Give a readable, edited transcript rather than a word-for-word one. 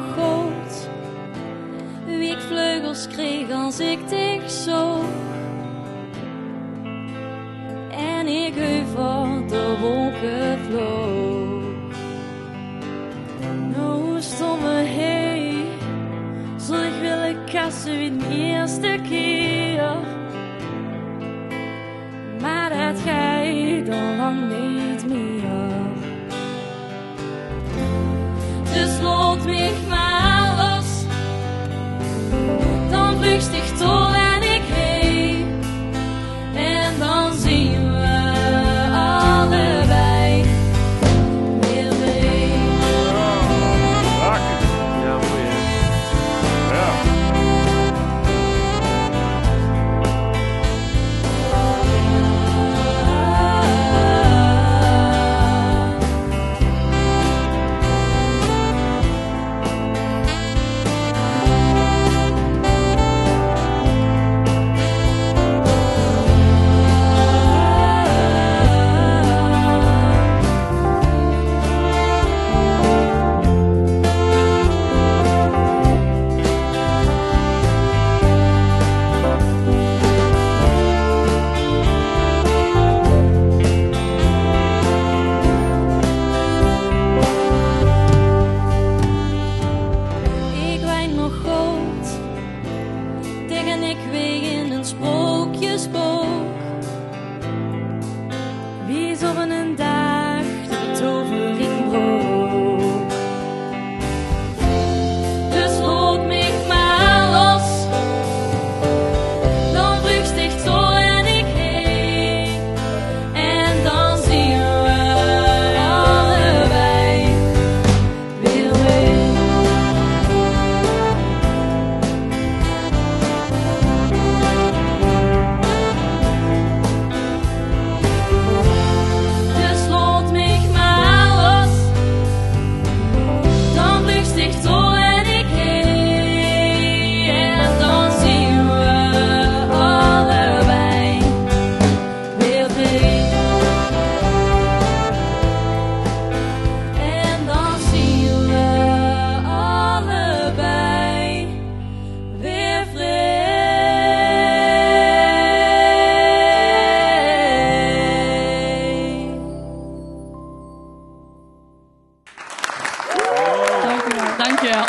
nog goed wie ik vleugels kreeg als ik dich zoog. En ik over de wolken vloog. Nou stomme hey, zal ik willen kassen wie de eerste keer. Maar dat ga ik dan lang niet meer. Dus laat mich maar los, dan vlucht dich door en ik heen. En dan zien we allebei weer heen. Ja, mooi hè. Ja. En ik weeg in een sprookjesboek. Wie is op een dag de tovering broek. Dus laat mich maar los, dan vlucht dich door en ik heen. En dan zien we allebei weer heen. Dankjewel.